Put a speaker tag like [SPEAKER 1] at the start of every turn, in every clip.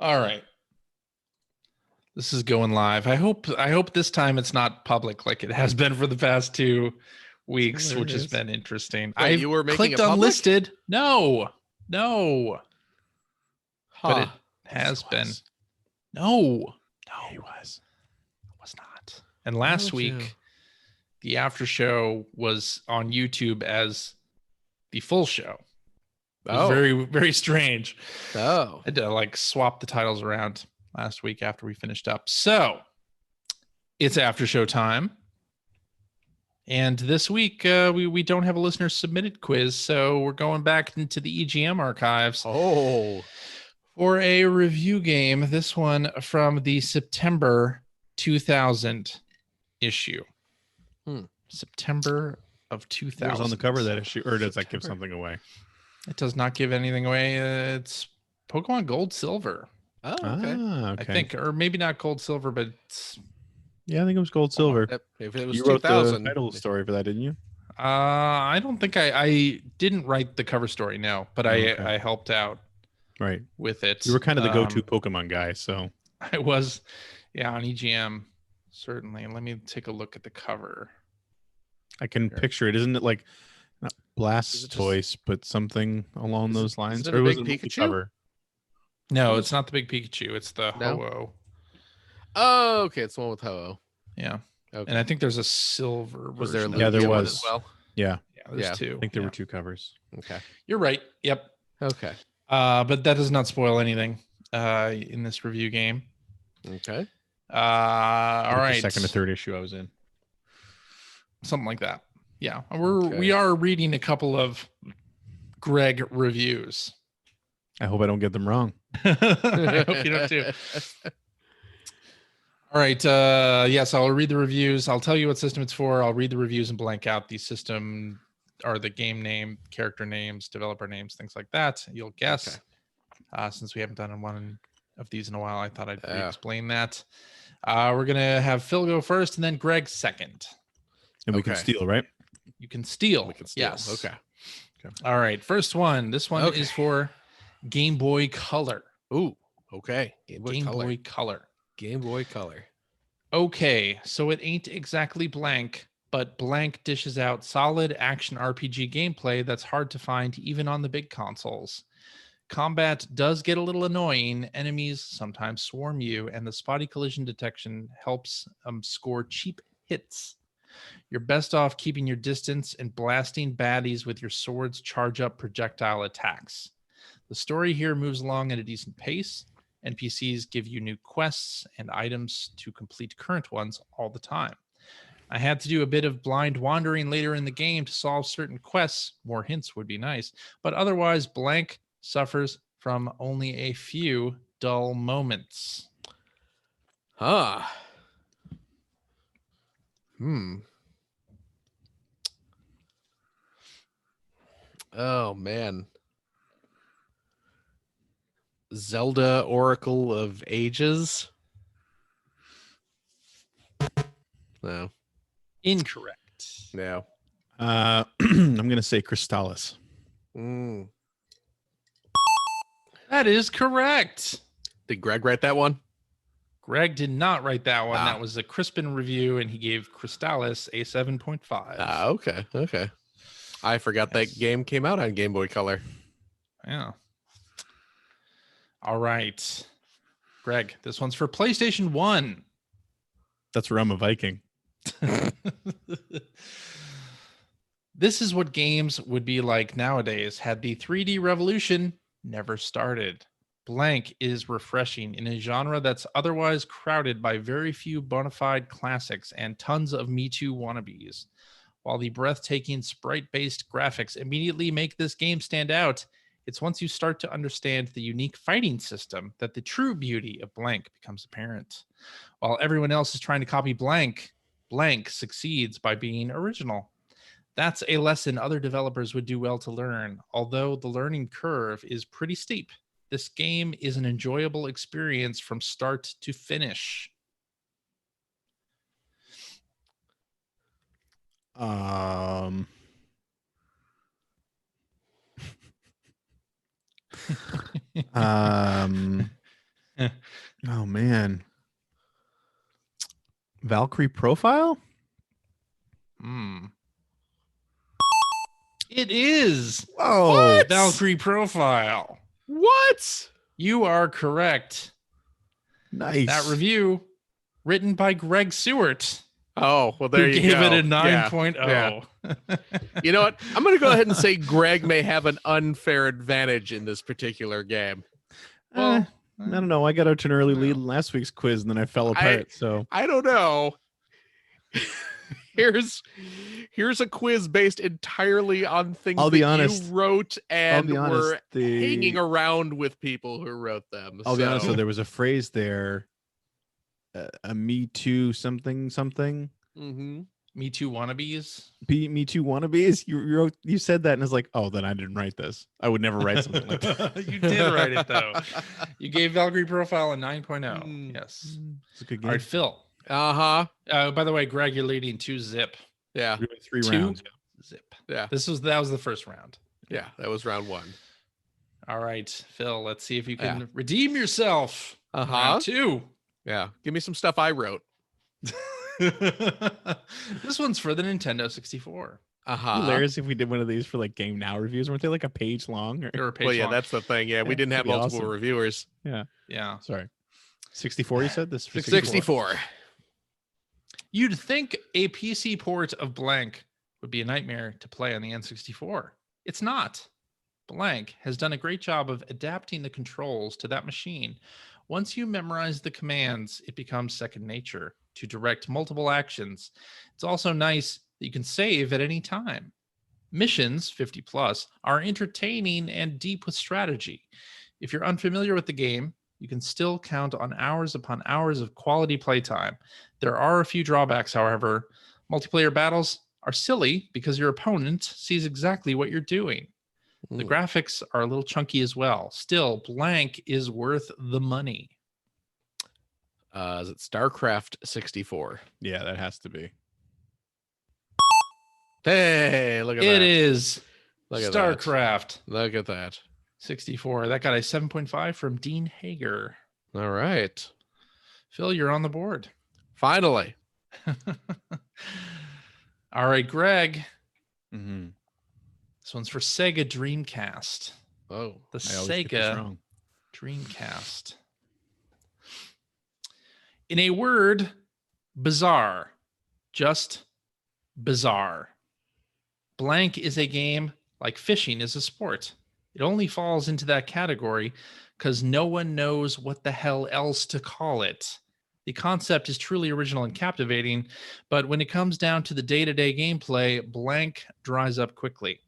[SPEAKER 1] All right. This is going live. I hope this time it's not public like it has been for the past 2 weeks, which has been interesting.
[SPEAKER 2] Wait, you were making
[SPEAKER 1] clicked
[SPEAKER 2] it public?
[SPEAKER 1] unlisted. No. But it has been. No.
[SPEAKER 3] He was.
[SPEAKER 1] It was not. And last week, the after show was on YouTube as the full show. It was very, very strange.
[SPEAKER 2] Oh.
[SPEAKER 1] I had to swap the titles around last week after we finished up. So it's after show time. And this week, we don't have a listener submitted quiz. So we're going back into the EGM archives.
[SPEAKER 2] Oh.
[SPEAKER 1] For a review game. This one from the September 2000 issue. September of 2000.
[SPEAKER 3] What's on the cover of that issue? Or does that give something away?
[SPEAKER 1] It does not give anything away. It's Pokemon Gold Silver.
[SPEAKER 2] Oh, okay.
[SPEAKER 1] I think, or maybe not Gold Silver, but it's...
[SPEAKER 3] Yeah, I think it was Gold Silver.
[SPEAKER 2] If it was
[SPEAKER 3] you wrote
[SPEAKER 2] 2000,
[SPEAKER 3] the title story for that, didn't you?
[SPEAKER 1] I don't think I didn't write the cover story, no, but I helped out with it.
[SPEAKER 3] You were kind of the go-to Pokemon guy, so
[SPEAKER 1] I was, on EGM, certainly. Let me take a look at the cover.
[SPEAKER 3] I can picture it. Isn't it like not Blastoise, but something along those lines?
[SPEAKER 2] Or was it Pikachu?
[SPEAKER 3] Cover?
[SPEAKER 1] No, it's not the big Pikachu. It's the Ho-Oh.
[SPEAKER 2] Oh, okay. It's the one with Ho-Oh.
[SPEAKER 1] Yeah.
[SPEAKER 2] Okay.
[SPEAKER 1] And I think there's a silver
[SPEAKER 2] was there?
[SPEAKER 1] version.
[SPEAKER 3] There was
[SPEAKER 2] as well.
[SPEAKER 3] Yeah.
[SPEAKER 1] There's 2.
[SPEAKER 3] I think there were 2 covers.
[SPEAKER 2] Okay.
[SPEAKER 1] You're right. Yep.
[SPEAKER 2] Okay.
[SPEAKER 1] But that does not spoil anything in this review game.
[SPEAKER 2] Okay.
[SPEAKER 1] All right.
[SPEAKER 3] The second or third issue I was in.
[SPEAKER 1] Something like that. Yeah. We are reading a couple of Greg reviews.
[SPEAKER 3] I hope I don't get them wrong.
[SPEAKER 1] I hope you don't too. All right. Yes, I'll read the reviews. I'll tell you what system it's for. I'll read the reviews and blank out the system or the game name, character names, developer names, things like that. You'll guess. Okay. Since we haven't done one of these in a while, I thought I'd explain that. We're going to have Phil go first and then Greg second.
[SPEAKER 3] And we can steal, right?
[SPEAKER 1] You can steal.
[SPEAKER 2] We can steal.
[SPEAKER 1] Yes.
[SPEAKER 2] Okay.
[SPEAKER 1] All right. First one. This one is for Game Boy Color.
[SPEAKER 2] Ooh. Okay.
[SPEAKER 1] Game Boy Color.
[SPEAKER 2] Game Boy Color.
[SPEAKER 1] Okay, so it ain't exactly blank, but blank dishes out solid action RPG gameplay that's hard to find even on the big consoles. Combat does get a little annoying. Enemies sometimes swarm you, and the spotty collision detection helps score cheap hits. You're best off keeping your distance and blasting baddies with your sword's charge-up projectile attacks. The story here moves along at a decent pace. NPCs give you new quests and items to complete current ones all the time. I had to do a bit of blind wandering later in the game to solve certain quests. More hints would be nice, but otherwise blank suffers from only a few dull moments.
[SPEAKER 2] Oh, man. Zelda Oracle of Ages? No.
[SPEAKER 1] Incorrect.
[SPEAKER 2] No.
[SPEAKER 3] I'm going to say Crystallis.
[SPEAKER 1] That is correct.
[SPEAKER 2] Did Greg write that one?
[SPEAKER 1] Greg did not write that one. That was a Crispin review, and he gave Crystallis a 7.5.
[SPEAKER 2] Okay. Okay. I forgot that game came out on Game Boy Color.
[SPEAKER 1] Yeah. All right. Greg, this one's for PlayStation 1.
[SPEAKER 3] That's where I'm a Viking.
[SPEAKER 1] This is what games would be like nowadays had the 3D revolution never started. Blank is refreshing in a genre that's otherwise crowded by very few bona fide classics and tons of Me Too wannabes. While the breathtaking sprite-based graphics immediately make this game stand out, it's once you start to understand the unique fighting system that the true beauty of Blank becomes apparent. While everyone else is trying to copy Blank, Blank succeeds by being original. That's a lesson other developers would do well to learn. Although the learning curve is pretty steep, this game is an enjoyable experience from start to finish.
[SPEAKER 3] Oh man. Valkyrie Profile?
[SPEAKER 1] Hmm. It is
[SPEAKER 3] Whoa.
[SPEAKER 1] Valkyrie Profile.
[SPEAKER 2] What?
[SPEAKER 1] You are correct.
[SPEAKER 3] Nice.
[SPEAKER 1] That review, written by Greg Seward,
[SPEAKER 2] Oh, well, there
[SPEAKER 1] who
[SPEAKER 2] you
[SPEAKER 1] gave
[SPEAKER 2] go.
[SPEAKER 1] it a
[SPEAKER 2] Yeah,
[SPEAKER 1] 9.0.
[SPEAKER 2] yeah. You know what? I'm going to go ahead and say Greg may have an unfair advantage in this particular game.
[SPEAKER 1] Well,
[SPEAKER 3] I don't know. I got out to an early
[SPEAKER 1] no.
[SPEAKER 3] lead in last week's quiz, and then I fell apart. So
[SPEAKER 2] I don't know. Here's a quiz based entirely on things
[SPEAKER 3] I'll be
[SPEAKER 2] that
[SPEAKER 3] honest.
[SPEAKER 2] you wrote and
[SPEAKER 3] be honest,
[SPEAKER 2] were hanging around with people who wrote them.
[SPEAKER 3] I'll be honest. So
[SPEAKER 2] So
[SPEAKER 3] there was a phrase there, a Me Too something.
[SPEAKER 2] mhm.
[SPEAKER 1] Me Too wannabes.
[SPEAKER 3] Me Too wannabes. You said that, and it's like, oh, then I didn't write this. I would never write something like that.
[SPEAKER 1] You did write it, though. You gave Valkyrie Profile a 9.0.
[SPEAKER 2] Mm.
[SPEAKER 1] Yes.
[SPEAKER 3] It's a good
[SPEAKER 1] All
[SPEAKER 3] game.
[SPEAKER 1] right, Phil.
[SPEAKER 2] Uh-huh.
[SPEAKER 1] By the way, Greg, you're leading 2-zip.
[SPEAKER 2] Yeah.
[SPEAKER 3] We went 3
[SPEAKER 1] Two?
[SPEAKER 3] rounds.
[SPEAKER 1] Zip.
[SPEAKER 2] Yeah.
[SPEAKER 1] That was the first round.
[SPEAKER 2] Yeah. That was round 1.
[SPEAKER 1] All right, Phil, let's see if you can
[SPEAKER 2] Yeah.
[SPEAKER 1] redeem yourself.
[SPEAKER 2] Uh-huh.
[SPEAKER 1] Round 2.
[SPEAKER 2] Yeah. Give me some stuff I wrote.
[SPEAKER 1] This one's for the Nintendo 64.
[SPEAKER 2] Uh-huh.
[SPEAKER 3] Hilarious if we did one of these for like Game Now reviews. Weren't they like a page long? Or...
[SPEAKER 1] They were a page
[SPEAKER 2] Well, yeah,
[SPEAKER 1] long.
[SPEAKER 2] that's the thing. Yeah, we didn't have
[SPEAKER 3] That'd be
[SPEAKER 2] multiple
[SPEAKER 3] awesome.
[SPEAKER 2] reviewers.
[SPEAKER 1] Yeah.
[SPEAKER 3] Sorry. 64, you said? This for
[SPEAKER 2] 64.
[SPEAKER 1] You'd think a PC port of Blank would be a nightmare to play on the N64. It's not. Blank has done a great job of adapting the controls to that machine. Once you memorize the commands, it becomes second nature to direct multiple actions. It's also nice that you can save at any time. Missions, 50 plus, are entertaining and deep with strategy. If you're unfamiliar with the game, you can still count on hours upon hours of quality playtime. There are a few drawbacks, however. Multiplayer battles are silly because your opponent sees exactly what you're doing. The graphics are a little chunky as well. Still, Blank is worth the money.
[SPEAKER 2] Is it StarCraft 64?
[SPEAKER 3] Yeah, that has to be.
[SPEAKER 2] Hey, look at that.
[SPEAKER 1] It is
[SPEAKER 2] Look at
[SPEAKER 1] StarCraft
[SPEAKER 2] that. Look at that.
[SPEAKER 1] 64. That got a 7.5 from Dean Hager.
[SPEAKER 2] All right.
[SPEAKER 1] Phil, you're on the board.
[SPEAKER 2] Finally.
[SPEAKER 1] All right, Greg.
[SPEAKER 3] Mm-hmm.
[SPEAKER 1] This one's for Sega Dreamcast.
[SPEAKER 2] Oh,
[SPEAKER 1] The
[SPEAKER 3] I always get this
[SPEAKER 1] Sega
[SPEAKER 3] wrong.
[SPEAKER 1] Dreamcast. In a word, bizarre. Just bizarre. Blank is a game like fishing is a sport. It only falls into that category because no one knows what the hell else to call it. The concept is truly original and captivating, but when it comes down to the day-to-day gameplay, Blank dries up quickly.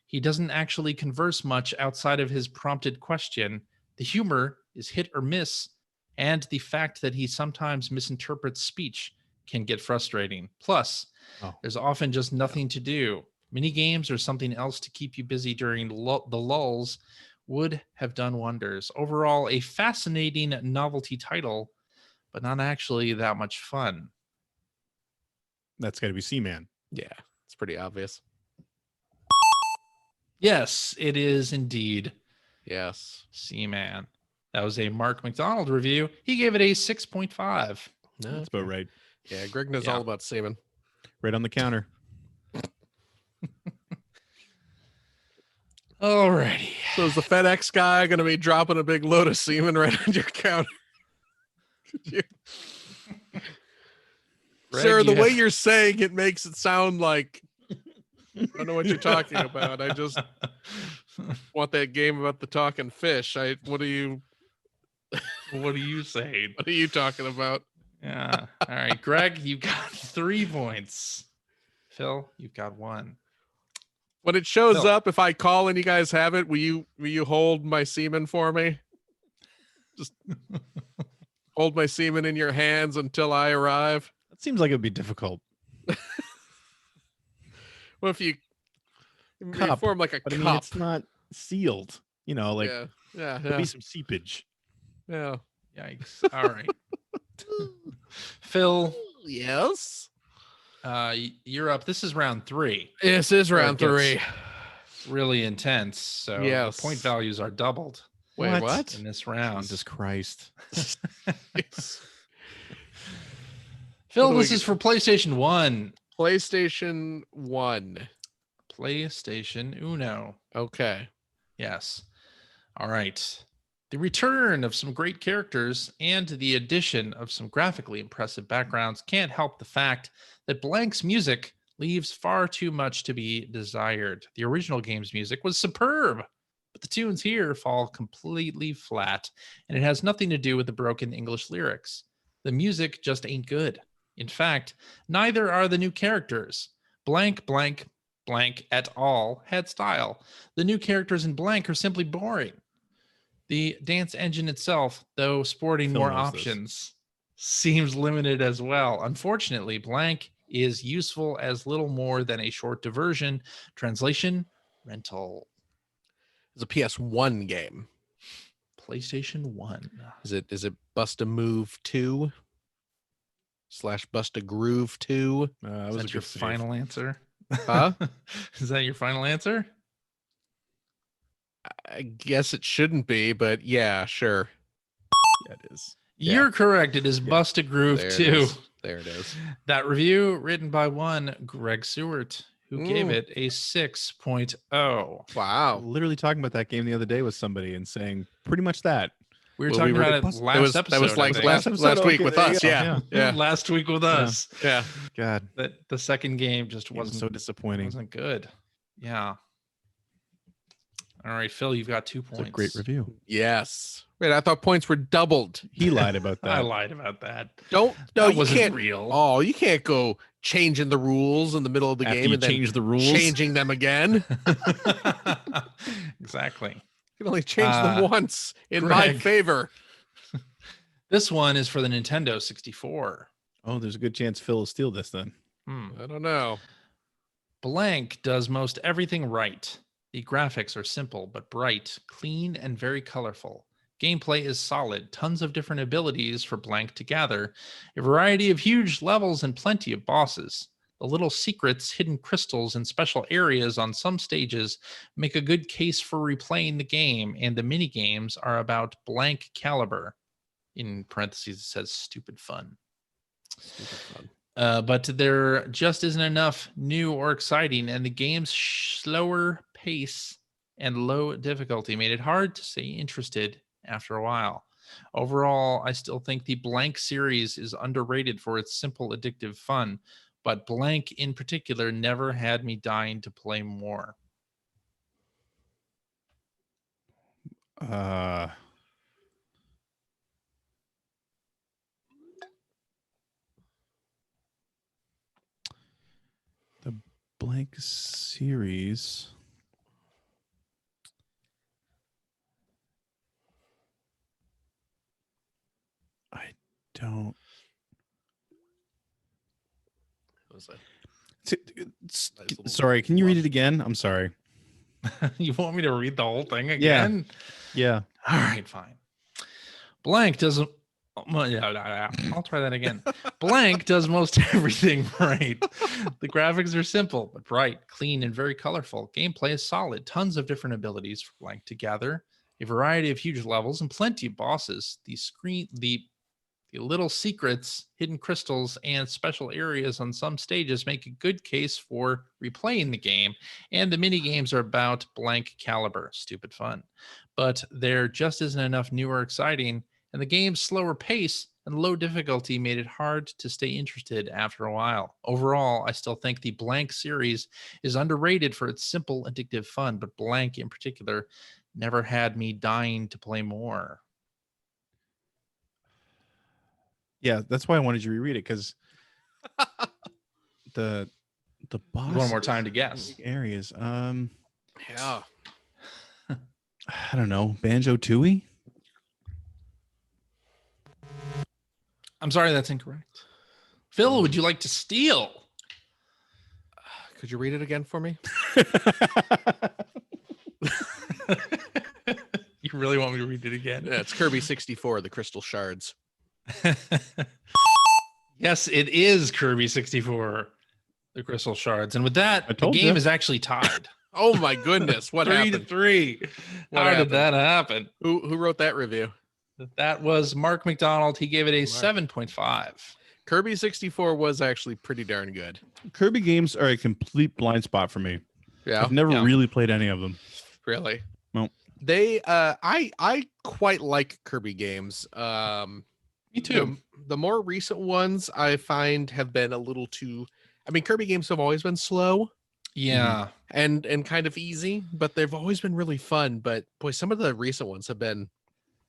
[SPEAKER 1] He doesn't actually converse much outside of his prompted question. The humor is hit or miss, and the fact that he sometimes misinterprets speech can get frustrating. Plus, there's often just nothing to do. Mini games or something else to keep you busy during the lulls would have done wonders. Overall, a fascinating novelty title, but not actually that much fun.
[SPEAKER 3] That's got to be Seaman.
[SPEAKER 2] yeah. It's pretty obvious.
[SPEAKER 1] Yes, it is indeed
[SPEAKER 2] Yes.
[SPEAKER 1] Seaman. That was a Mark McDonald review. He gave it a 6.5.
[SPEAKER 2] No,
[SPEAKER 3] That's about right.
[SPEAKER 2] yeah, Greg knows
[SPEAKER 1] Yeah.
[SPEAKER 2] all about semen.
[SPEAKER 3] Right on the counter.
[SPEAKER 1] Alrighty.
[SPEAKER 2] So is the FedEx guy going to be dropping a big load of semen right on your counter?
[SPEAKER 1] Greg,
[SPEAKER 2] Sir, the
[SPEAKER 1] you
[SPEAKER 2] way
[SPEAKER 1] have-
[SPEAKER 2] you're saying it makes it sound like I don't know what you're talking about. I just want that game about the talking fish. What are you
[SPEAKER 1] What are you saying?
[SPEAKER 2] what are you talking about?
[SPEAKER 1] Yeah. All right, Greg, you've got 3 points. Phil, you've got 1.
[SPEAKER 2] When it shows
[SPEAKER 1] Phil.
[SPEAKER 2] up, if I call and you guys have it, will you hold my semen for me? Just hold my semen in your hands until I arrive.
[SPEAKER 3] That seems like it would be difficult.
[SPEAKER 2] What if you
[SPEAKER 3] Cup,
[SPEAKER 2] form like a
[SPEAKER 3] But I
[SPEAKER 2] cup?
[SPEAKER 3] mean, it's not sealed. You know, like
[SPEAKER 2] yeah,
[SPEAKER 3] there'll be some seepage.
[SPEAKER 2] yeah.
[SPEAKER 1] Yikes. All right. Phil,
[SPEAKER 2] Yes.
[SPEAKER 1] you're up. This is round 3.
[SPEAKER 2] This is round
[SPEAKER 1] Where it
[SPEAKER 2] 3.
[SPEAKER 1] gets really intense. So
[SPEAKER 2] Yes.
[SPEAKER 1] the point values are doubled.
[SPEAKER 2] Wait, what?
[SPEAKER 1] in this round.
[SPEAKER 3] Jesus Christ.
[SPEAKER 1] Phil,
[SPEAKER 2] What do we
[SPEAKER 1] this is for PlayStation 1.
[SPEAKER 2] PlayStation 1.
[SPEAKER 1] PlayStation Uno.
[SPEAKER 2] Okay.
[SPEAKER 1] Yes. All right. The return of some great characters and the addition of some graphically impressive backgrounds can't help the fact that Blank's music leaves far too much to be desired. The original game's music was superb, but the tunes here fall completely flat, and it has nothing to do with the broken English lyrics. The music just ain't good. In fact, neither are the new characters. Blank, blank, blank at all had style. The new characters in Blank are simply boring. The dance engine itself, though sporting
[SPEAKER 3] Phil
[SPEAKER 1] more
[SPEAKER 3] knows this.
[SPEAKER 1] options, seems limited as well. Unfortunately, Blank is useful as little more than a short diversion. Translation, rental.
[SPEAKER 2] It's a PS1 game.
[SPEAKER 1] PlayStation 1.
[SPEAKER 2] Is it Bust a Move 2? / Bust a Groove 2?
[SPEAKER 3] That
[SPEAKER 1] Is
[SPEAKER 3] was a
[SPEAKER 1] that your
[SPEAKER 3] good save.
[SPEAKER 1] final answer?
[SPEAKER 2] Huh?
[SPEAKER 1] Is that your final answer?
[SPEAKER 2] I guess it shouldn't be, but yeah, sure.
[SPEAKER 3] Yeah, it is.
[SPEAKER 2] Yeah.
[SPEAKER 1] You're correct. It is Bust a Groove
[SPEAKER 2] There it
[SPEAKER 1] 2.
[SPEAKER 2] is. There it is.
[SPEAKER 1] That review written by one Greg Seward, who gave
[SPEAKER 2] Mm.
[SPEAKER 1] it a 6.0.
[SPEAKER 2] Wow.
[SPEAKER 3] Literally talking about that game the other day with somebody and saying pretty much that.
[SPEAKER 1] We were
[SPEAKER 2] Well,
[SPEAKER 1] talking
[SPEAKER 2] we were-
[SPEAKER 1] about it
[SPEAKER 3] that
[SPEAKER 1] last
[SPEAKER 2] was,
[SPEAKER 1] episode.
[SPEAKER 2] That was
[SPEAKER 1] I
[SPEAKER 2] like
[SPEAKER 1] think.
[SPEAKER 2] last
[SPEAKER 3] episode?
[SPEAKER 2] week
[SPEAKER 3] Okay,
[SPEAKER 2] with
[SPEAKER 3] there you
[SPEAKER 2] us.
[SPEAKER 3] go.
[SPEAKER 2] Yeah. Yeah.
[SPEAKER 1] Last week with us.
[SPEAKER 2] Yeah.
[SPEAKER 3] God,
[SPEAKER 1] That the second game just
[SPEAKER 3] it was
[SPEAKER 1] wasn't
[SPEAKER 3] so disappointing.
[SPEAKER 1] wasn't good. Yeah. All right, Phil, you've got 2
[SPEAKER 3] It's
[SPEAKER 1] points.
[SPEAKER 3] a great review.
[SPEAKER 2] Yes. Wait, I thought points were doubled.
[SPEAKER 3] He lied about
[SPEAKER 1] I
[SPEAKER 3] that.
[SPEAKER 1] lied about that.
[SPEAKER 2] No,
[SPEAKER 1] That
[SPEAKER 2] you
[SPEAKER 1] wasn't
[SPEAKER 2] can't.
[SPEAKER 1] real.
[SPEAKER 2] Oh, you can't go changing the rules in the middle of the
[SPEAKER 3] After
[SPEAKER 2] game
[SPEAKER 3] you
[SPEAKER 2] and then
[SPEAKER 3] change the rules.
[SPEAKER 2] changing them again.
[SPEAKER 1] Exactly.
[SPEAKER 2] You can only change them once in my
[SPEAKER 1] Greg.
[SPEAKER 2] favor.
[SPEAKER 1] This one is for the Nintendo 64.
[SPEAKER 3] Oh, there's a good chance Phil will steal this then.
[SPEAKER 2] I don't know.
[SPEAKER 1] Blank does most everything right. The graphics are simple but bright, clean, and very colorful. Gameplay is solid, tons of different abilities for Blank to gather, a variety of huge levels, and plenty of bosses. The little secrets, hidden crystals, and special areas on some stages make a good case for replaying the game, and the mini games are about Blank caliber. In parentheses, it says stupid fun.
[SPEAKER 2] Stupid fun.
[SPEAKER 1] But there just isn't enough new or exciting, and the game's slower pace and low difficulty made it hard to stay interested after a while. Overall, I still think the Blank series is underrated for its simple, addictive fun, but Blank in particular never had me dying to play more.
[SPEAKER 3] The Blank series. I don't.
[SPEAKER 2] What was that?
[SPEAKER 3] It's-
[SPEAKER 2] Nice little
[SPEAKER 3] sorry, can you read it again? I'm sorry.
[SPEAKER 1] You want me to read the whole thing again?
[SPEAKER 3] Yeah.
[SPEAKER 1] All right, fine. Blank doesn't. Well, yeah, I'll try that again. Blank does most everything right. The graphics are simple but bright, clean, and very colorful. Gameplay is solid. Tons of different abilities for Blank to gather, a variety of huge levels, and plenty of bosses. The little secrets, hidden crystals, and special areas on some stages make a good case for replaying the game, and the mini games are about Blank caliber. Stupid fun. But there just isn't enough new or exciting, and the game's slower pace and low difficulty made it hard to stay interested after a while. Overall, I still think the Blank series is underrated for its simple, addictive fun, but Blank in particular never had me dying to play more.
[SPEAKER 3] Yeah, that's why I wanted you to reread it, because the boss
[SPEAKER 1] One more time to guess.
[SPEAKER 3] areas.
[SPEAKER 2] Yeah.
[SPEAKER 3] I don't know. Banjo Tooie?
[SPEAKER 1] I'm sorry, that's incorrect. Phil, would you like to steal?
[SPEAKER 2] Could you read it again for me?
[SPEAKER 1] You really want me to read it again?
[SPEAKER 2] Yeah, it's Kirby 64, the Crystal Shards.
[SPEAKER 1] Yes, it is Kirby 64, the Crystal Shards. And with that, the
[SPEAKER 3] told
[SPEAKER 1] game
[SPEAKER 3] ya.
[SPEAKER 1] is actually tied.
[SPEAKER 2] Oh my goodness! What
[SPEAKER 1] 3
[SPEAKER 2] happened?
[SPEAKER 1] to 3.
[SPEAKER 2] What
[SPEAKER 1] How
[SPEAKER 2] happened?
[SPEAKER 1] did that happen?
[SPEAKER 2] Who wrote that review?
[SPEAKER 1] That was Mark McDonald. He gave it a
[SPEAKER 2] Mark.
[SPEAKER 1] 7.5.
[SPEAKER 2] Kirby 64 was actually pretty darn good.
[SPEAKER 3] Kirby games are a complete blind spot for me.
[SPEAKER 2] Yeah,
[SPEAKER 3] I've never
[SPEAKER 1] Yeah.
[SPEAKER 3] really played any of them.
[SPEAKER 2] really.
[SPEAKER 3] No.
[SPEAKER 2] They I quite like Kirby games.
[SPEAKER 1] Me too.
[SPEAKER 2] The more recent ones I find have been a little too. I mean, Kirby games have always been slow
[SPEAKER 1] Yeah.
[SPEAKER 2] and kind of easy, but they've always been really fun. But boy, some of the recent ones have been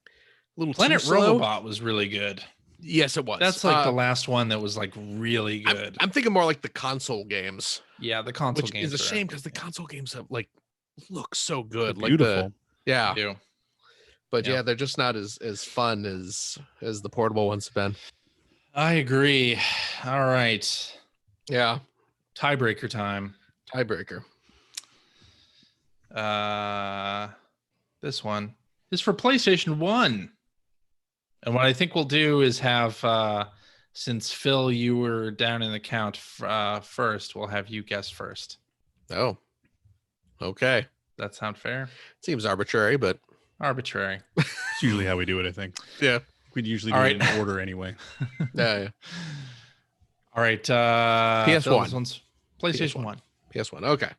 [SPEAKER 2] a little
[SPEAKER 1] Planet
[SPEAKER 2] too slow.
[SPEAKER 1] Robobot was really good.
[SPEAKER 2] Yes, it was.
[SPEAKER 1] That's like the last one that was like really good.
[SPEAKER 2] I'm thinking more like the console games,
[SPEAKER 1] Yeah, the console
[SPEAKER 2] which
[SPEAKER 1] games
[SPEAKER 2] is a
[SPEAKER 1] are-
[SPEAKER 2] shame because the console games have like look so good.
[SPEAKER 3] They're
[SPEAKER 2] Like
[SPEAKER 3] beautiful.
[SPEAKER 2] yeah,
[SPEAKER 1] they do.
[SPEAKER 2] but
[SPEAKER 1] Yeah.
[SPEAKER 2] yeah, they're just not as fun as the portable ones have been.
[SPEAKER 1] I agree. All right.
[SPEAKER 2] Yeah,
[SPEAKER 1] Tiebreaker time.
[SPEAKER 2] tiebreaker.
[SPEAKER 1] This one is for PlayStation 1. And what I think we'll do is have since Phil, you were down in the count first, we'll have you guess first.
[SPEAKER 2] Oh, okay.
[SPEAKER 1] That sound fair?
[SPEAKER 2] Seems arbitrary, but
[SPEAKER 1] Arbitrary.
[SPEAKER 3] It's usually how we do it, I think.
[SPEAKER 2] yeah,
[SPEAKER 3] We'd usually
[SPEAKER 1] All
[SPEAKER 3] do it
[SPEAKER 1] right.
[SPEAKER 3] in order anyway.
[SPEAKER 2] yeah.
[SPEAKER 1] All right.
[SPEAKER 2] PS1.
[SPEAKER 1] Phil, this one's PlayStation 1.
[SPEAKER 2] PS1. Okay.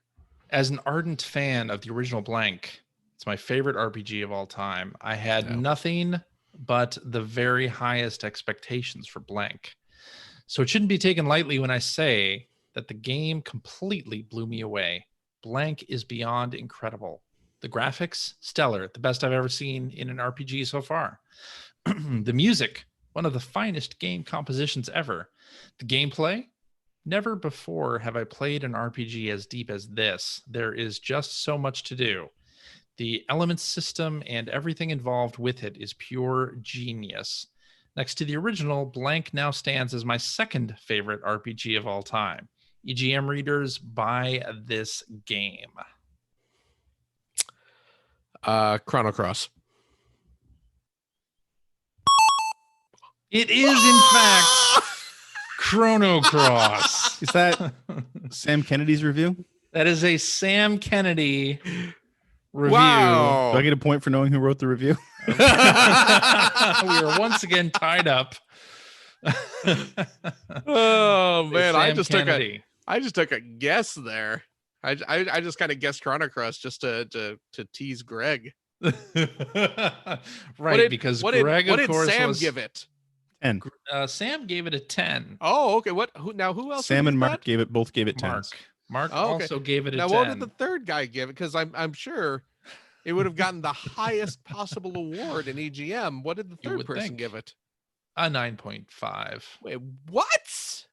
[SPEAKER 1] As an ardent fan of the original Blank, it's my favorite RPG of all time. I had
[SPEAKER 2] Yeah.
[SPEAKER 1] nothing but the very highest expectations for Blank. So it shouldn't be taken lightly when I say that the game completely blew me away. Blank is beyond incredible. The graphics, stellar, the best I've ever seen in an RPG so far. The music, one of the finest game compositions ever. The gameplay, never before have I played an RPG as deep as this. There is just so much to do. The elements system and everything involved with it is pure genius. Next to the original, Blank now stands as my second favorite RPG of all time. EGM readers, buy this game.
[SPEAKER 2] Chrono Cross.
[SPEAKER 1] It is, in fact, Chrono Cross.
[SPEAKER 3] Is that Sam Kennedy's review?
[SPEAKER 1] That is a Sam Kennedy review.
[SPEAKER 2] Wow.
[SPEAKER 3] Do I get a point for knowing who wrote the review?
[SPEAKER 1] We are once again tied up.
[SPEAKER 2] Oh man, I
[SPEAKER 1] Sam
[SPEAKER 2] just
[SPEAKER 1] Kennedy.
[SPEAKER 2] took a guess there. I just kind of guessed Chrono Cross just to tease Greg.
[SPEAKER 1] Right, because Greg,
[SPEAKER 2] what
[SPEAKER 1] of
[SPEAKER 2] did
[SPEAKER 1] course,
[SPEAKER 2] Sam
[SPEAKER 1] was,
[SPEAKER 2] give it?
[SPEAKER 3] And
[SPEAKER 1] Sam gave it a 10.
[SPEAKER 2] Oh, okay. Who else?
[SPEAKER 3] Sam
[SPEAKER 2] did
[SPEAKER 3] and Mark
[SPEAKER 2] that?
[SPEAKER 3] both gave it 10.
[SPEAKER 1] Mark
[SPEAKER 2] Oh, okay.
[SPEAKER 1] also gave it a
[SPEAKER 2] Now,
[SPEAKER 1] 10.
[SPEAKER 2] what did the third guy give it? Because I'm sure it would have gotten the highest possible award in EGM. What did the
[SPEAKER 1] You
[SPEAKER 2] third
[SPEAKER 1] would
[SPEAKER 2] person
[SPEAKER 1] think.
[SPEAKER 2] give it?
[SPEAKER 1] A 9.5.
[SPEAKER 2] Wait, what?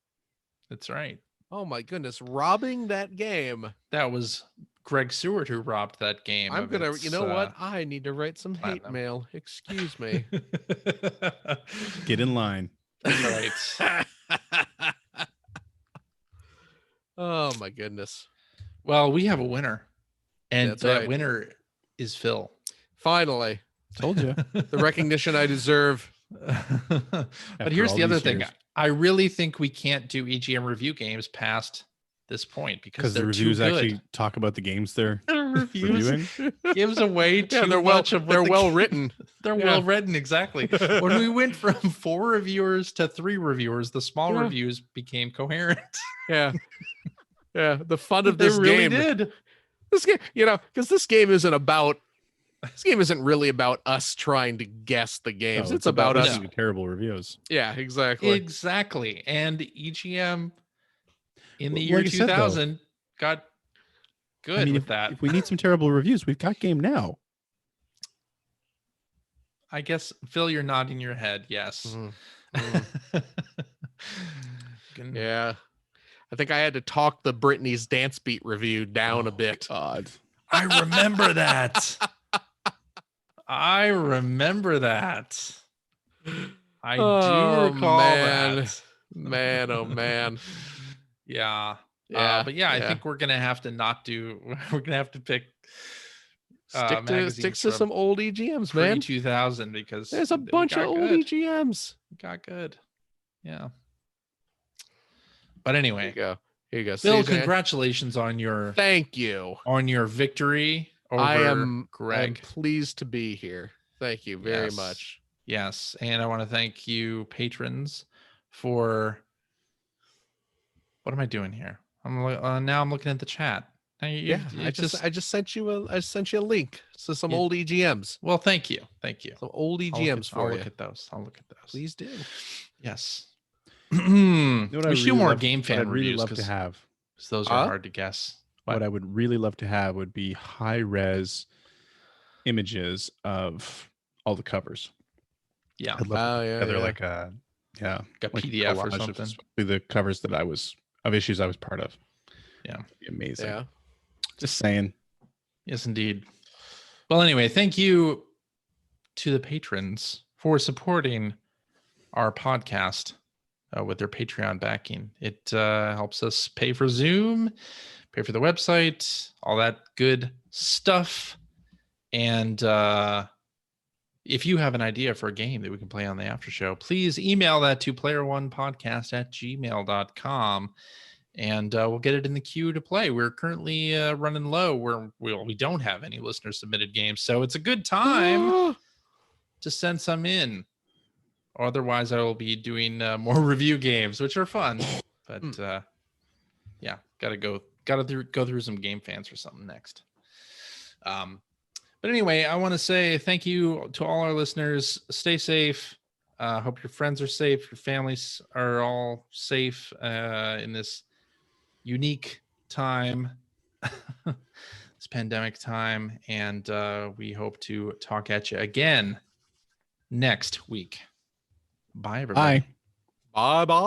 [SPEAKER 1] That's right.
[SPEAKER 2] Oh my goodness, robbing that game.
[SPEAKER 1] That was Greg Seward who robbed that game.
[SPEAKER 2] I'm
[SPEAKER 1] of
[SPEAKER 2] gonna,
[SPEAKER 1] its,
[SPEAKER 2] you know what? I need to write some hate
[SPEAKER 1] platinum.
[SPEAKER 2] mail. Excuse me.
[SPEAKER 3] Get in line.
[SPEAKER 1] Right.
[SPEAKER 2] Oh my goodness.
[SPEAKER 1] Well, we have a winner, and
[SPEAKER 2] That's
[SPEAKER 1] that
[SPEAKER 2] right.
[SPEAKER 1] winner is Phil.
[SPEAKER 2] Finally,
[SPEAKER 3] Told you.
[SPEAKER 2] the recognition I deserve.
[SPEAKER 1] But
[SPEAKER 3] After
[SPEAKER 1] here's
[SPEAKER 3] all
[SPEAKER 1] the other
[SPEAKER 3] these
[SPEAKER 1] thing.
[SPEAKER 3] years.
[SPEAKER 1] I really think we can't do EGM review games past this point because
[SPEAKER 3] Because the
[SPEAKER 1] they're
[SPEAKER 3] reviews
[SPEAKER 1] too good.
[SPEAKER 3] actually talk about the games they're
[SPEAKER 1] The reviews
[SPEAKER 3] reviewing.
[SPEAKER 1] gives away too
[SPEAKER 2] Yeah, they're
[SPEAKER 1] much of what
[SPEAKER 2] they're
[SPEAKER 1] the
[SPEAKER 2] well
[SPEAKER 1] game-
[SPEAKER 2] written.
[SPEAKER 1] They're
[SPEAKER 2] Yeah.
[SPEAKER 1] well written, exactly. When we went from 4 reviewers to 3 reviewers, the small
[SPEAKER 2] Yeah.
[SPEAKER 1] reviews became coherent.
[SPEAKER 2] Yeah. Yeah. The fun of
[SPEAKER 1] They
[SPEAKER 2] this
[SPEAKER 1] really
[SPEAKER 2] game.
[SPEAKER 1] did.
[SPEAKER 2] This game, because this game isn't really about us trying to guess the games.
[SPEAKER 3] No,
[SPEAKER 2] it's about us.
[SPEAKER 3] listening to terrible reviews.
[SPEAKER 2] Yeah, exactly.
[SPEAKER 1] Exactly. And EGM in the
[SPEAKER 3] Well,
[SPEAKER 1] year
[SPEAKER 3] like I said, though,
[SPEAKER 1] 2000 got good
[SPEAKER 3] I mean,
[SPEAKER 1] with
[SPEAKER 3] if,
[SPEAKER 1] that.
[SPEAKER 3] if we need some terrible reviews, we've got Game Now.
[SPEAKER 1] I guess, Phil, you're nodding your head. Yes.
[SPEAKER 2] Mhm. Yeah. I think I had to talk the Britney's Dance Beat review down a bit.
[SPEAKER 3] God.
[SPEAKER 1] I remember that. I remember that. I
[SPEAKER 2] Oh,
[SPEAKER 1] do recall
[SPEAKER 2] man.
[SPEAKER 1] that.
[SPEAKER 2] Man, oh man.
[SPEAKER 1] Yeah.
[SPEAKER 2] Yeah.
[SPEAKER 1] But yeah, I think we're gonna have to not do. We're gonna have to pick
[SPEAKER 2] stick
[SPEAKER 1] magazines
[SPEAKER 2] to
[SPEAKER 1] from
[SPEAKER 2] some old EGMs,
[SPEAKER 1] pre
[SPEAKER 2] man.
[SPEAKER 1] 2000 because
[SPEAKER 2] There's a
[SPEAKER 1] we
[SPEAKER 2] bunch of
[SPEAKER 1] got
[SPEAKER 2] old
[SPEAKER 1] good.
[SPEAKER 2] EGMs.
[SPEAKER 1] We got good. Yeah. But
[SPEAKER 2] There you
[SPEAKER 1] anyway,
[SPEAKER 2] go. Here you go.
[SPEAKER 1] Bill,
[SPEAKER 2] CJ.
[SPEAKER 1] congratulations on your
[SPEAKER 2] Thank you.
[SPEAKER 1] victory over
[SPEAKER 2] I am
[SPEAKER 1] Greg.
[SPEAKER 2] pleased to be here. Thank you very
[SPEAKER 1] Yes.
[SPEAKER 2] much.
[SPEAKER 1] Yes, and I want to thank you, patrons, for what am I doing here? Now I'm looking at the chat. Now
[SPEAKER 2] Yeah, I just sent you a link to some old EGMs.
[SPEAKER 1] Well, thank you.
[SPEAKER 2] Some old EGMs for
[SPEAKER 1] I'll
[SPEAKER 2] you.
[SPEAKER 1] look at those. I'll look at those.
[SPEAKER 2] Please do.
[SPEAKER 1] Yes.
[SPEAKER 3] You know what
[SPEAKER 1] We should do more game fan
[SPEAKER 3] I'd really
[SPEAKER 1] reviews
[SPEAKER 3] love to
[SPEAKER 1] because
[SPEAKER 3] have.
[SPEAKER 1] those are hard to guess.
[SPEAKER 3] What I would really love to have would be high res images of all the covers.
[SPEAKER 1] Yeah.
[SPEAKER 3] I'd love to put together
[SPEAKER 2] yeah.
[SPEAKER 3] like a
[SPEAKER 1] Like
[SPEAKER 3] like
[SPEAKER 1] PDF or
[SPEAKER 3] collage of
[SPEAKER 1] something.
[SPEAKER 3] especially the covers that of issues I was part of.
[SPEAKER 1] Yeah.
[SPEAKER 3] That'd be amazing.
[SPEAKER 2] Yeah.
[SPEAKER 3] Just saying.
[SPEAKER 1] Yes, indeed. Well, anyway, thank you to the patrons for supporting our podcast with their Patreon backing. It helps us pay for Zoom, pay for the website, all that good stuff. And if you have an idea for a game that we can play on the after show, please email that to player1podcast@gmail.com. And we'll get it in the queue to play. We're currently running low. We don't have any listener submitted games, so it's a good time to send some in. Otherwise, I will be doing more review games, which are fun. But yeah, gotta go through some game fans or something next. But anyway, I want to say thank you to all our listeners. Stay safe. Hope your friends are safe. Your families are all safe in this unique time, this pandemic time, and we hope to talk at you again next week. Bye, everybody.
[SPEAKER 3] Bye.
[SPEAKER 2] Bye.